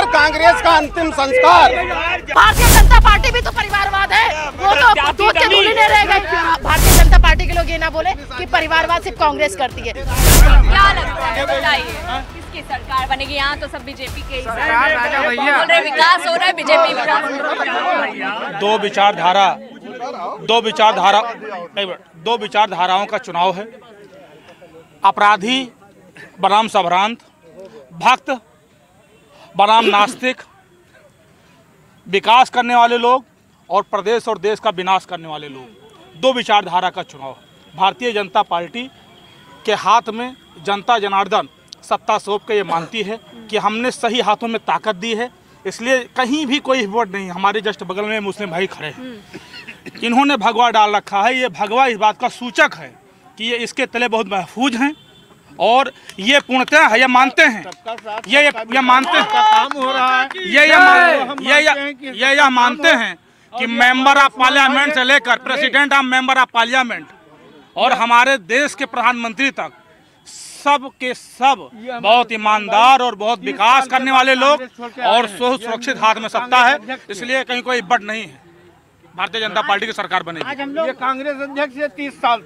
संस्कार, कांग्रेस का अंतिम संस्कार। भारतीय जनता पार्टी भी तो परिवारवाद है, वो तो दूध के धूली नहीं रह गई। भारतीय जनता पार्टी के लोग ये ना बोले कि परिवारवाद सिर्फ कांग्रेस करती है। क्या लगता है, बताइए किसकी सरकार बनेगी? यहाँ तो सब बीजेपी के ही बोल रहे, विकास हो रहा है, बीजेपी विकास। दो विचारधाराओं का चुनाव है। अपराधी बनाम संभ्रांत, भक्त बनाम नास्तिक, विकास करने वाले लोग और प्रदेश और देश का विनाश करने वाले लोग, दो विचारधारा का चुनाव है। भारतीय जनता पार्टी के हाथ में जनता जनार्दन सत्ता सौंप के ये मानती है कि हमने सही हाथों में ताकत दी है, इसलिए कहीं भी कोई वोट नहीं। हमारे जस्ट बगल में मुस्लिम भाई खड़े हैं, इन्होंने भगवा डाल रखा है। ये भगवा इस बात का सूचक है कि ये इसके तले बहुत महफूज हैं और ये पूर्णतः है, ये मानते हैं, ये मानते हैं काम हो रहा है, ये मानते हैं कि मेंबर ऑफ पार्लियामेंट से लेकर president of member of parliament और हमारे देश के प्रधानमंत्री तक सब के सब बहुत ईमानदार और बहुत विकास करने वाले लोग और सुरक्षित हाथ में सत्ता है, इसलिए कहीं कोई बट नहीं है। भारतीय जनता पार्टी की सरकार बनेगी। ये कांग्रेस अध्यक्ष है 30 साल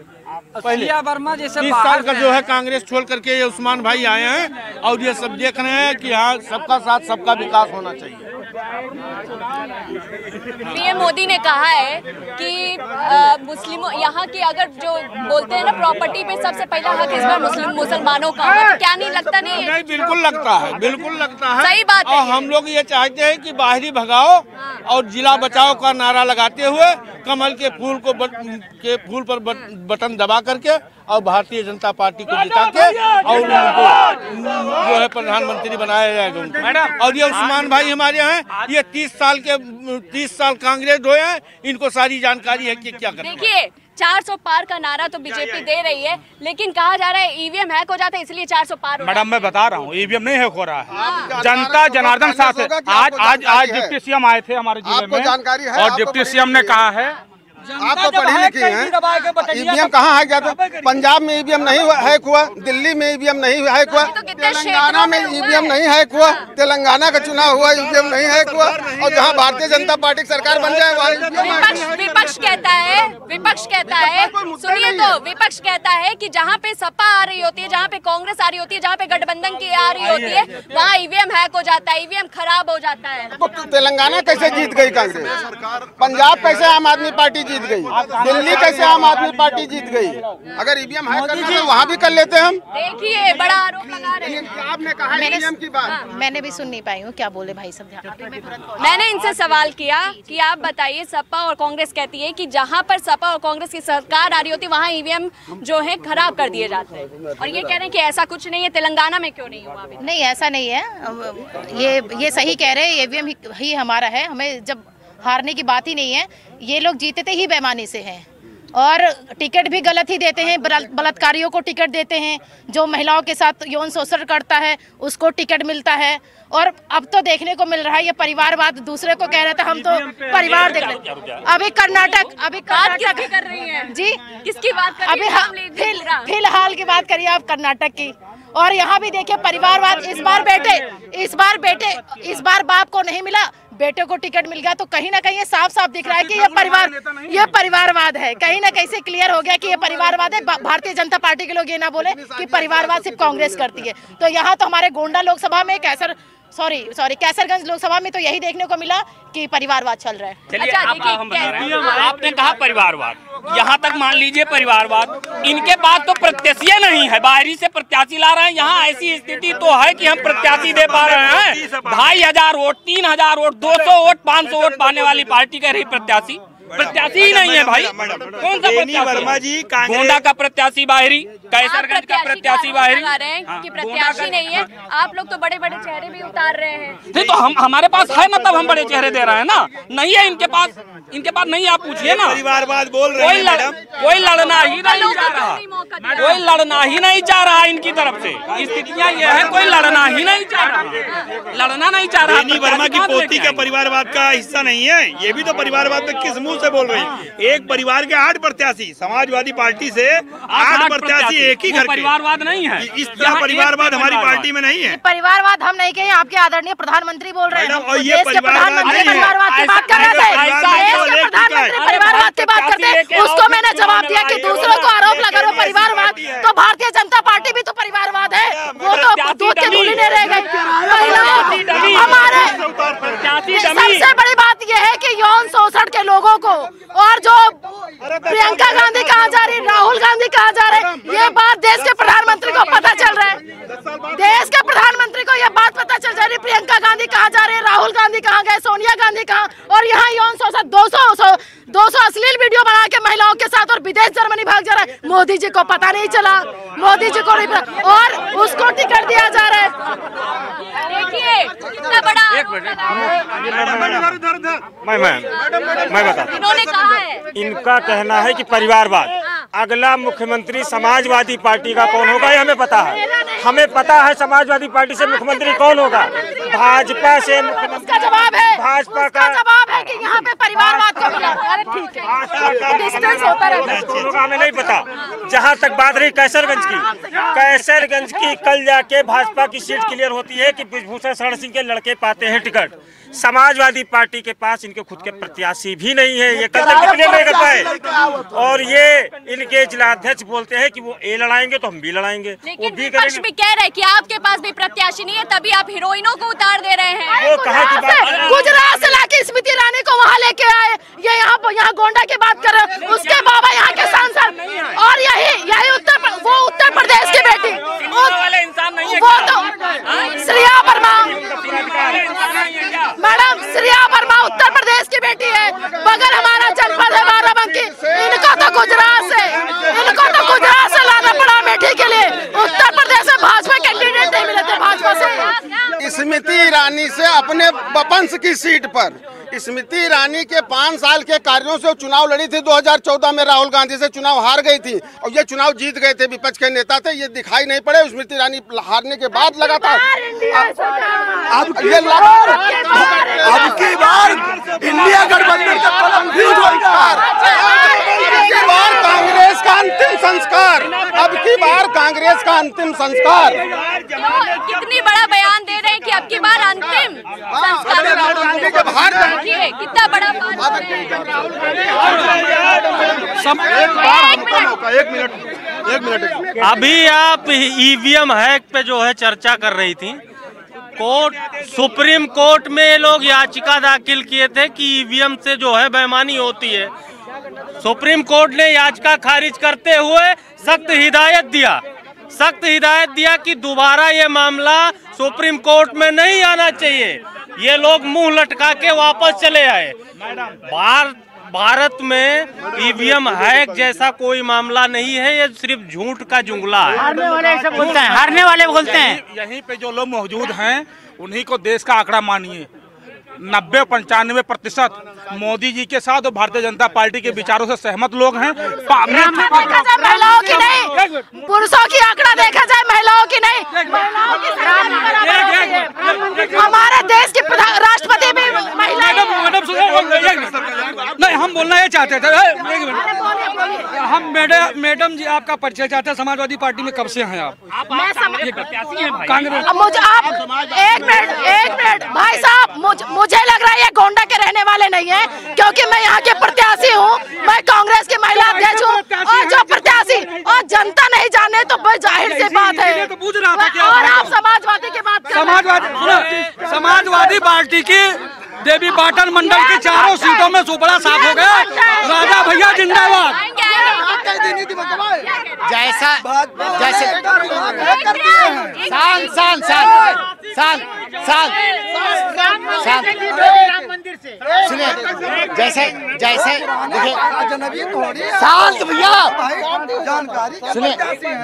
पहले, वर्मा जैसे 30 साल का जो है कांग्रेस छोड़ करके ये उस्मान भाई आए हैं और ये सब देख रहे हैं कि हाँ सबका साथ सबका विकास होना चाहिए। पीएम मोदी ने कहा है कि मुस्लिमों यहाँ की अगर जो बोलते हैं ना प्रॉपर्टी पे सबसे पहला हक इस बार मुसलमानों का है, तो क्या नहीं लगता? नहीं, बिल्कुल लगता है, बिल्कुल लगता है, सही बात है। और हम लोग ये चाहते हैं कि बाहरी भगाओ और जिला बचाओ का नारा लगाते हुए कमल के फूल पर बटन दबा करके और भारतीय जनता पार्टी को जिता के और उनको जो है प्रधानमंत्री बनाया जाएगा उनको। और ये उस्मान भाई हमारे हैं, ये 30 साल कांग्रेस ढोए हैं, इनको सारी जानकारी है कि क्या करना है। देखिए 400 पार का नारा तो बीजेपी दे रही है, लेकिन कहा जा रहा है ईवीएम हैक हो जाता है इसलिए 400 पार। मैडम मैं बता रहा हूँ, ईवीएम नहीं हैक हो रहा है। जनता जनार्दन साथ है। आज डिप्टी सीएम आए थे हमारे जिले में और डिप्टी सीएम ने कहा है, आपको पढ़ी लिखी है, ईवीएम कहाँ हैक जाता? पंजाब में ईवीएम नहीं हैक हुआ, दिल्ली में ईवीएम नहीं हैक हुआ, तेलंगाना में ईवीएम नहीं हैक हुआ, तेलंगाना का चुनाव हुआ ईवीएम नहीं हैक हुआ, और जहाँ भारतीय जनता पार्टी की सरकार बन जाए वहाँ विपक्ष कहता है, सुनिए तो, विपक्ष कहता है कि जहाँ पे सपा आ रही होती है, जहाँ पे कांग्रेस आ रही होती है, जहाँ पे गठबंधन की आ रही होती है, वहाँ ईवीएम हैक हो जाता है, ईवीएम खराब हो जाता है। तो तेलंगाना कैसे जीत गई कांग्रेस? पंजाब कैसे आम आदमी पार्टी जीत गई? दिल्ली कैसे आम आदमी पार्टी जीत गई? अगर ईवीएम हैक करना है वहाँ भी कर लेते हम। देखिए बड़ा आरोप लगा रहे हैं। आपने कहा ईवीएम की बात, मैंने भी सुन नहीं पाई हूँ, क्या बोले भाई सब? मैंने इनसे सवाल किया कि आप बताइए, सपा और कांग्रेस कहती है कि जहां पर सपा और कांग्रेस की सरकार आ रही होती है वहां ईवीएम जो है खराब कर दिए जाते हैं, और ये कह रहे हैं कि ऐसा कुछ नहीं है, तेलंगाना में क्यों नहीं हुआ अभी? नहीं, ऐसा नहीं है, ये सही कह रहे हैं, ईवीएम ही हमारा है, हमें जब हारने की बात ही नहीं है। ये लोग जीतते ही बेईमानी से हैं और टिकट भी गलत ही देते हैं, बलात्कारियों को टिकट देते हैं, जो महिलाओं के साथ यौन शोषण करता है उसको टिकट मिलता है। और अब तो देखने को मिल रहा है ये परिवारवाद, दूसरे को कह रहे थे हम तो परिवार देख रहे। अभी कर्नाटक कर रही है जी, किसकी बात कर रही है? फिलहाल की बात करिए आप कर्नाटक की। और यहाँ भी देखिए परिवारवाद, इस बार बाप को नहीं मिला, बेटे को टिकट मिल गया, तो कहीं ना कहीं ये साफ साफ दिख रहा है कि ये परिवारवाद है। कहीं ना कहीं से क्लियर हो गया कि ये परिवारवाद है। भारतीय जनता पार्टी के लोग ये ना बोले कि परिवारवाद सिर्फ कांग्रेस करती है। तो यहाँ तो हमारे गोंडा लोकसभा में कैसरगंज लोकसभा में तो यही देखने को मिला कि परिवारवाद चल रहा है। आपने कहा परिवारवाद, यहाँ तक मान लीजिए परिवारवाद, इनके पास तो प्रत्याशी नहीं है, बाहरी से प्रत्याशी ला रहे हैं। यहाँ ऐसी स्थिति तो है कि हम प्रत्याशी दे पा रहे हैं 2500 वोट, 3000 वोट, 200 वोट, 500 वोट पाने वाली पार्टी कह रही प्रत्याशी ही नहीं है भाई। कौन सा प्रत्याशी? गोंडा का प्रत्याशी बाहरी, कैसरगंज का प्रत्याशी बाहरी, कि प्रत्याशी नहीं है। आप लोग तो बड़े बड़े चेहरे भी उतार रहे हैं। तो हमारे पास है ना, तब हम बड़े चेहरे दे रहे हैं ना। नहीं है इनके पास नहीं, आप पूछिए ना। परिवारवाद बोल रहे हैं, कोई लड़ना ही नहीं चाह रहा, कोई लड़ना ही नहीं चाह रहा इनकी तरफ से। स्थितियाँ ये है, कोई लड़ना ही नहीं चाह रहा, लड़ना नहीं चाह रहा। वर्मा की पोती का परिवारवाद का हिस्सा नहीं है, ये भी तो परिवारवाद में किस मुंह मुंह से बोल रही हैं। एक परिवार के 8 प्रत्याशी, समाजवादी पार्टी से 8 प्रत्याशी एक ही घर के। परिवारवाद नहीं है, इस तरह परिवारवाद हमारी पार्टी में नहीं है। परिवारवाद हम नहीं कहे, आपके आदरणीय प्रधानमंत्री बोल रहे हैं। और ये प्रधानमंत्री परिवारवाद की बात कर रहे थे, प्रधानमंत्री परिवारवाद की बात करते हैं। उसको मैंने जवाब दिया कि दूसरों को आरोप लगा रहे हो परिवारवाद, तो भारतीय जनता पार्टी भी तो परिवारवाद है, वो तो दूध के धूली नहीं रह गई। हमारे सबसे बड़ी बात यह है कि यौन शोषण के लोगों को, और जो प्रियंका गांधी कहा जा रही, राहुल गांधी कहा जा रहे, ये बात देश के प्रधानमंत्री को पता चल रहा है। देश के प्रधानमंत्री को ये बात पता चल जा रही, प्रियंका गांधी कहा जा रही, राहुल गांधी कहाँ गए, सोनिया गांधी कहाँ, और यहाँ यौन शोषण 200 अश्लील वीडियो बना के महिलाओं के साथ और विदेश जर्मनी भाग जा रहा है। मोदी जी को पता नहीं चला, मोदी जी को नहीं पता, और उसको टिकट दिया जा रहा है। देखिए कितना बड़ा मैं बता, इन्होंने कहा है, इनका कहना है कि परिवारवाद, अगला मुख्यमंत्री समाजवादी पार्टी का कौन होगा ये हमें पता है। हमें पता है समाजवादी पार्टी से मुख्यमंत्री कौन होगा, भाजपा से उसका जवाब है, भाजपा का जवाब है कि यहाँ पे परिवारवाद को मिला। अरे ठीक है, डिस्टेंस होता रहता है, हमें नहीं पता। जहाँ तक बात रही कैसरगंज की कल जाके भाजपा की सीट क्लियर होती है कि ब्रिजभूषण शरण सिंह के लड़के पाते हैं टिकट। समाजवादी पार्टी के पास इनके खुद के प्रत्याशी भी नहीं है, ये कल तक क्लियर नहीं कर पाए। और ये इनके जिला अध्यक्ष बोलते हैं कि वो ए लड़ाएंगे तो हम भी लड़ाएंगे, लेकिन विपक्ष भी कह रहे हैं कि आपके पास भी प्रत्याशी नहीं है, तभी आप हीरोइनों को उतार दे रहे हैं। वो कहा कि गुजरात से लाके स्मृति ईरानी को वहाँ लेके आए, ये यहाँ गोंडा की बात कर रहे हैं, उसके बाबा यहाँ के सांसद, और यही उत्तर प्रदेश की बेटी, वो तो श्रेया वर्मा, मैडम श्रेया वर्मा उत्तर प्रदेश की बेटी है, बगल हमारा जनपद है बाराबंकी, इनको तो गुजरात से लाना पड़ा अमेठी के लिए। उत्तर प्रदेश में भाजपा कैंडिडेट नहीं मिले थे भाजपा से। स्मृति ईरानी से अपने वंश की सीट पर, स्मृति ईरानी के 5 साल के कार्यों से चुनाव लड़ी थी। 2014 में राहुल गांधी से चुनाव हार गई थी और ये चुनाव जीत गए थे, विपक्ष के नेता थे, ये दिखाई नहीं पड़े। स्मृति ईरानी हारने के बाद लगातार अब की बार इंडिया गठबंधन कांग्रेस का अंतिम संस्कार, अब की बार कांग्रेस का अंतिम संस्कार। कितनी बड़ा बयान दे रहे हैं कि अब की बार अंतिम संस्कार, राहुल गांधी के बाहर कितना बड़ा एक मिनट अभी आप ईवीएम हैक पे जो है चर्चा कर रही थी। सुप्रीम कोर्ट में ये लोग याचिका दाखिल किए थे कि ईवीएम से जो है बेईमानी होती है। सुप्रीम कोर्ट ने याचिका खारिज करते हुए सख्त हिदायत दिया कि दोबारा ये मामला सुप्रीम कोर्ट में नहीं आना चाहिए। ये लोग मुंह लटका के वापस चले आए। भारत में ईवीएम हैक जैसा कोई मामला नहीं है, ये सिर्फ झूठ का जुमला है। हारने वाले बोलते हैं। यहीं पे जो लोग मौजूद हैं उन्हीं को देश का आंकड़ा मानिए। 90-95% मोदी जी के साथ और भारतीय जनता पार्टी के विचारों से सहमत लोग हैं। महिलाओं की नहीं, पुरुषों की आंकड़ा देखा जाए, महिलाओं की नहीं। हमारे देश के राष्ट्रपति भी महिला नहीं, हम बोलना ये चाहते थे। हम मैडम जी आपका परिचय चाहते हैं। समाजवादी पार्टी में कब से हैं आप? कांग्रेस। मुझे आप एक मिनट भाई साहब, मुझे लग रहा है ये गोंडा के रहने वाले नहीं है, क्योंकि मैं यहाँ के प्रत्याशी हूँ। मैं कांग्रेस की महिला अध्यक्ष हूँ, और जो प्रत्याशी और जनता नहीं जाने तो जाहिर सी बात है। और आप समाजवादी की बात कर रहे हैं। समाजवादी पार्टी की देवी पाटन मंडल की 4 सीटों में सुपड़ा साफ हो गया। राजा भैया जिंदाबाद। जैसे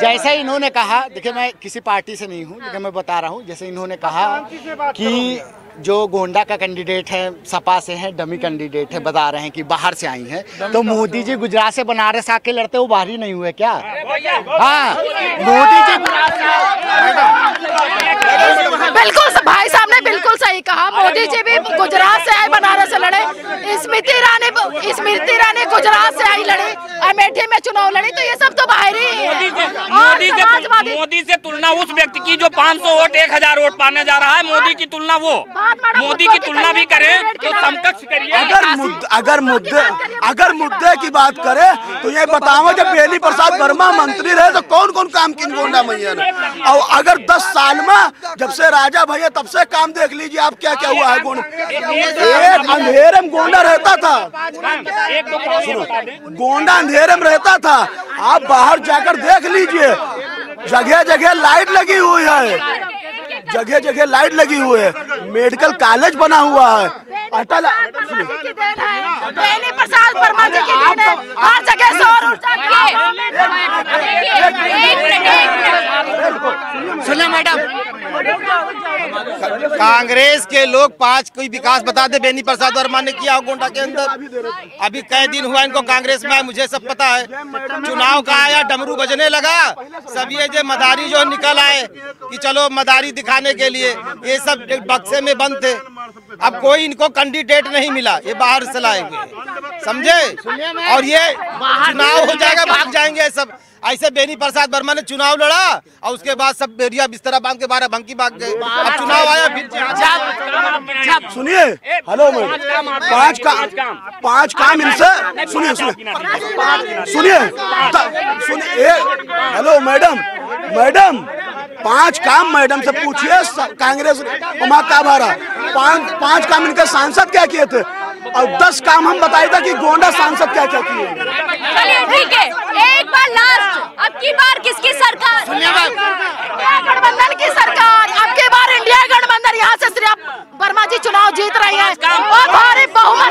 जैसे इन्होंने कहा, देखिए मैं किसी पार्टी से नहीं हूँ, लेकिन मैं बता रहा हूँ। जैसे इन्होंने कहा कि जो गोंडा का कैंडिडेट है सपा से है, डमी कैंडिडेट है, बता रहे हैं कि बाहर से आई है, तो मोदी जी गुजरात से बनारस आके लड़ते वो बाहरी नहीं हुए क्या? हाँ, मोदी जी बिल्कुल भाई साहब ने बिल्कुल सही कहा। मोदी जी भी गुजरात से आए, बनारस से लड़े। स्मृति उस व्यक्ति की जो 500 वोट 1000 वोट पाने जा रहा है। मोदी की तुलना मोदी की तुलना भी करें तो समकक्ष करिए। अगर मुद्दे की बात करें तो ये बताओ, जब बेनी प्रसाद वर्मा मंत्री रहे तो कौन कौन काम किन गोंडा मैया ने, और अगर 10 साल में जब से राजा भैया तब से काम देख लीजिए आप क्या क्या हुआ है। एक अंधेरे में गोंडा रहता था, गोंडा अंधेरे में रहता था, आप बाहर जाकर देख लीजिए, जगह जगह लाइट लगी हुई है, जगह जगह लाइट लगी हुई है, मेडिकल कॉलेज बना हुआ है। अटल बेनी प्रसाद वर्मा जी की देन है, हर जगह सौर ऊर्जा सुनिए मैडम, कांग्रेस के लोग 5 कोई विकास बता दे बेनी प्रसाद वर्मा ने किया हो गोंडा के अंदर। अभी कई दिन हुआ इनको कांग्रेस में, मुझे सब पता है। चुनाव का आया, डमरू बजने लगा, सब ये जो मदारी जो निकल आए कि चलो मदारी दिखाने के लिए, ये सब बक्से में बंद थे। अब कोई इनको कैंडिडेट नहीं मिला, ये बाहर से लाए हुए, समझे, और ये चुनाव हो जाएगा भाग जाएंगे सब। ऐसे बेनी प्रसाद वर्मा ने चुनाव लड़ा और उसके बाद सब बेरिया बिस्तरा बांध के 12 भंकी भाग गए। अब चुनाव आया फिर सुनिए, हेलो मैडम, 5 काम इनसे सुनिए, हेलो मैडम 5 काम मैडम से पूछिए, कांग्रेस वहाँ का भारा 5 काम इनके सांसद क्या किए थे, और 10 काम हम बताए था कि गोंडा सांसद क्या क्या किए। चलिए ठीक है, एक बार लास्ट, अब की बार किसकी सरकार? गठबंधन की सरकार, अब की बार इंडिया गठबंधन, यहाँ से सिर्फ वर्मा जी चुनाव जीत रही है और भारी बहुमत।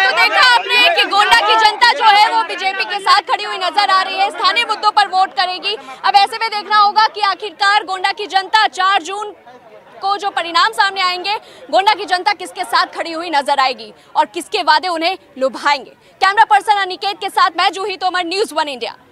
तो देखा आपने कि गोंडा की जनता जो है वो बीजेपी के साथ खड़ी हुई नजर आ रही है, स्थानीय मुद्दों पर वोट करेगी। अब ऐसे में देखना होगा कि आखिरकार गोंडा की जनता 4 जून को जो परिणाम सामने आएंगे, गोंडा की जनता किसके साथ खड़ी हुई नजर आएगी और किसके वादे उन्हें लुभाएंगे। कैमरा पर्सन अनिकेत के साथ मैं जूही तोमर, न्यूज़ 1 इंडिया।